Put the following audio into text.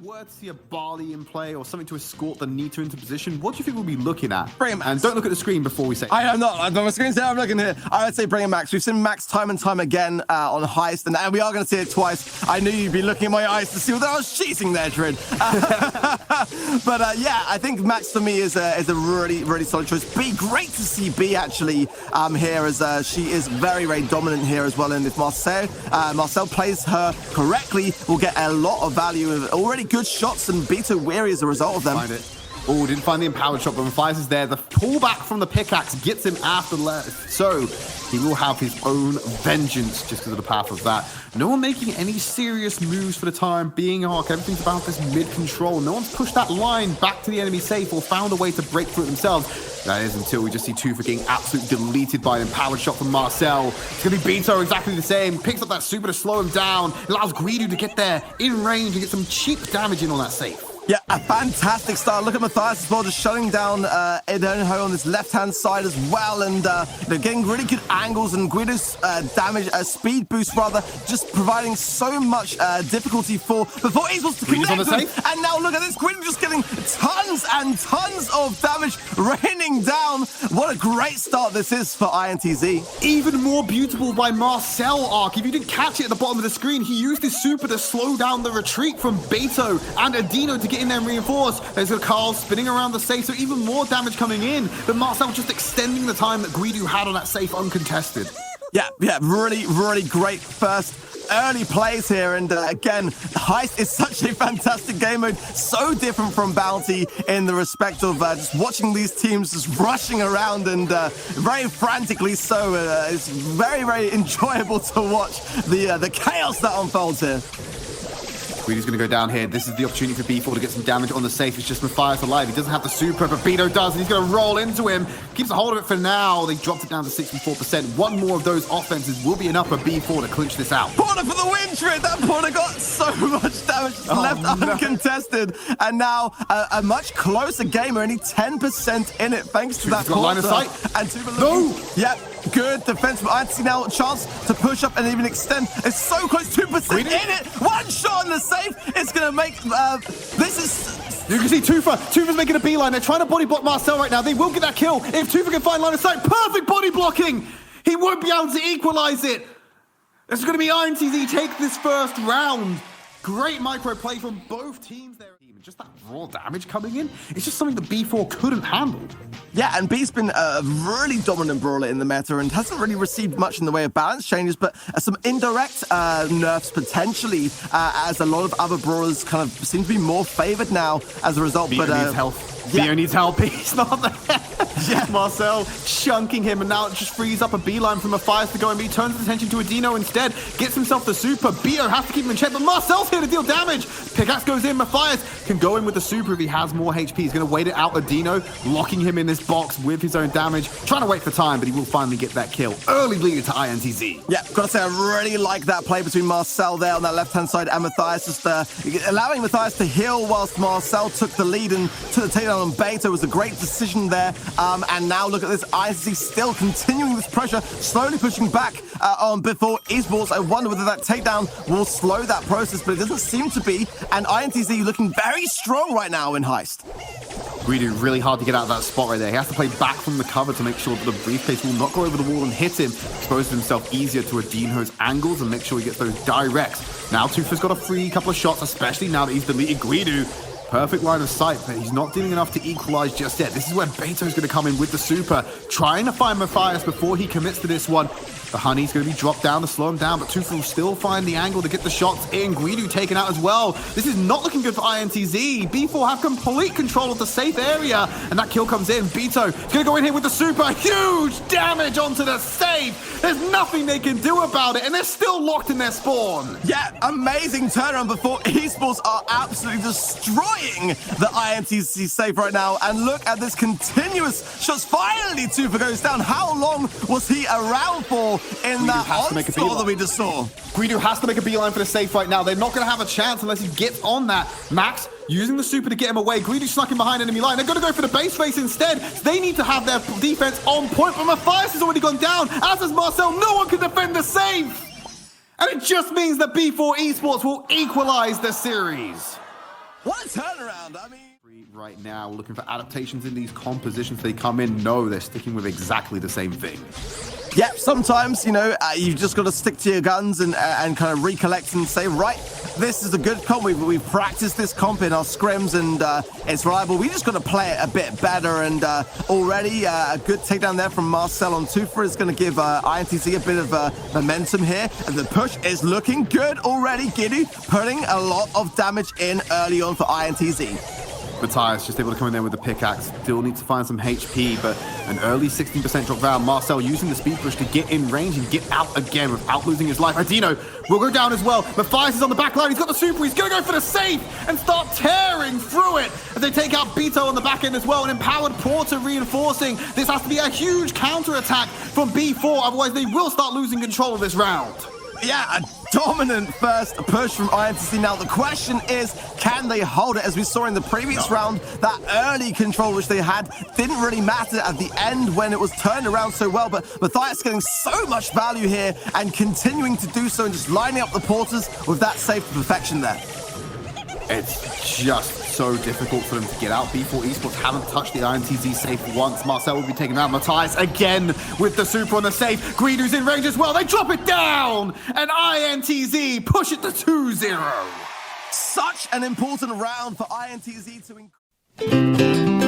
were to see a Barley in play or something to escort the Nita into position, what do you think we'll be looking at? Bring him, and don't look at the screen before we say. I'm not. I'm on the screen. I'm looking here. I would say bring him Max. We've seen Max time and time again on Heist, and we are going to see it twice. I knew you'd be looking at my eyes to see whether I was cheating there, Trin. But yeah, I think Max for me is a really, really solid choice. B, great to see B actually here, as she is very, very dominant here as well. And if Marcel plays her correctly, will get a lot of value. Already good shots, and Beto weary as a result of them. Find it. Oh, didn't find the empowered shot, but Matthias is there. The pullback from the pickaxe gets him after left. So he will have his own vengeance just because of the path of that. No one making any serious moves for the time being, Ark. Everything's about this mid-control. No one's pushed that line back to the enemy safe or found a way to break through it themselves. That is until we just see Tufa getting absolutely deleted by an empowered shot from Marcel. It's going to be Beto exactly the same. Picks up that super to slow him down. Allows Guido to get there in range and get some cheap damage in on that safe. Yeah, a fantastic start. Look at Matthias as well, just shutting down Edenho on this left-hand side as well, and they're getting really good angles, and Guido's speed boost rather, just providing so much difficulty before ESPORTS to connect on the them. safe. And now look at this, Guido just getting tons and tons of damage raining down. What a great start this is for INTZ. Even more beautiful by Marcel, Ark. If you didn't catch it at the bottom of the screen, he used his super to slow down the retreat from Beto and Adino to get in there and reinforce. There's a Carl spinning around the safe, so even more damage coming in. But Marcel just extending the time that Guido had on that safe uncontested. Yeah, really, really great first early plays here, and again, Heist is such a fantastic game mode, so different from Bounty in the respect of just watching these teams just rushing around, and very frantically so. It's very, very enjoyable to watch the chaos that unfolds here. Guido's going to go down here. This is the opportunity for B4 to get some damage on the safe. It's just Matthias alive. He doesn't have the super, but Beto does, and he's going to roll into him. Keeps a hold of it for now. They dropped it down to 64%. One more of those offenses will be enough for B4 to clinch this out. Porter for the win, Trin! That Porter got so much damage left uncontested. And now a much closer game, only 10% in it, thanks to that line of sight. And no! Yep. Good defense from INTZ now. Chance to push up and even extend. It's so close, 2% in it. One shot in the safe. It's going to make this is... You can see Tufa's making a beeline. They're trying to body block Marcel right now. They will get that kill. If Tufa can find line of sight, perfect body blocking. He won't be able to equalize it. This is going to be INTZ take this first round. Great micro play from both teams there. Just that raw damage coming in, it's just something that B4 couldn't handle. Yeah, and B's been a really dominant brawler in the meta and hasn't really received much in the way of balance changes, but some indirect nerfs potentially, as a lot of other brawlers kind of seem to be more favored now as a result. But needs help. Theo needs help. He's not there. Yeah. Marcel chunking him, and now it just frees up a beeline from Matthias to go, and he turns his attention to Adino instead. Gets himself the super. Beto has to keep him in check, but Marcel's here to deal damage. Pickaxe goes in. Matthias can go in with the super if he has more HP. He's going to wait it out. Adino locking him in this box with his own damage. Trying to wait for time, but he will finally get that kill. Early lead to INTZ. Yeah, gotta say, I really like that play between Marcel there on that left-hand side and Matthias, just allowing Matthias to heal whilst Marcel took the lead and to the takedown on Beto was a great decision there. And now look at this, INTZ still continuing this pressure, slowly pushing back on before ESPORTS. I wonder whether that takedown will slow that process, but it doesn't seem to be. And INTZ looking very strong right now in Heist. Guido really hard to get out of that spot right there. He has to play back from the cover to make sure that the briefcase will not go over the wall and hit him, expose himself easier to Adino's angles and make sure he gets those directs. Now Tufa's got a free couple of shots, especially now that he's deleted Guido. Perfect line of sight, but he's not doing enough to equalize just yet. This is where Beto's going to come in with the super, trying to find Matthias before he commits to this one. The Honey's going to be dropped down to slow him down, but Tufa will still find the angle to get the shots in. Guido taken out as well. This is not looking good for INTZ. B4 have complete control of the safe area, and that kill comes in. Beto is going to go in here with the super. Huge damage onto the safe. There's nothing they can do about it, and they're still locked in their spawn. Yeah, amazing turnaround before ESPORTS are absolutely destroying the INTZ safe right now. And look at this continuous shots. Finally, Tufa goes down. How long was he around for in that onslaught that we just saw? Guido has to make a beeline for the safe right now. They're not going to have a chance unless he gets on that. Max using the super to get him away. Guido snuck in behind enemy line. They're going to go for the base race instead. They need to have their defense on point, but Matthias has already gone down, as has Marcel. No one can defend the safe. And it just means that B4 Esports will equalize the series. turnaround. I mean... Right now, looking for adaptations in these compositions. They come in, no, they're sticking with exactly the same thing. Yep, sometimes, you know, you've just got to stick to your guns and kind of recollect and say, right, this is a good comp. We've practiced this comp in our scrims and it's reliable. We just got to play it a bit better. And already a good takedown there from Marcel on Tufa is going to give INTZ a bit of momentum here. And the push is looking good already. Giddy putting a lot of damage in early on for INTZ. Matthias just able to come in there with the pickaxe. Still need to find some HP, but an early 16% drop down. Marcel using the speed push to get in range and get out again without losing his life. Adino will go down as well. Matthias is on the back line. He's got the super. He's going to go for the safe and start tearing through it as they take out Beto on the back end as well. An empowered Porter reinforcing. This has to be a huge counter-attack from B4. Otherwise, they will start losing control of this round. Yeah, a dominant first push from INTZ. Now, the question is, can they hold it? As we saw in the previous round, that early control which they had didn't really matter at the end when it was turned around so well. But Matthias getting so much value here and continuing to do so and just lining up the porters with that safe to perfection there. It's just so difficult for them to get out. B4 Esports haven't touched the INTZ safe once. Marcel will be taken out. Matthias again with the super on the safe. Guido's in range as well. They drop it down, and INTZ push it to 2-0. Such an important round for INTZ to...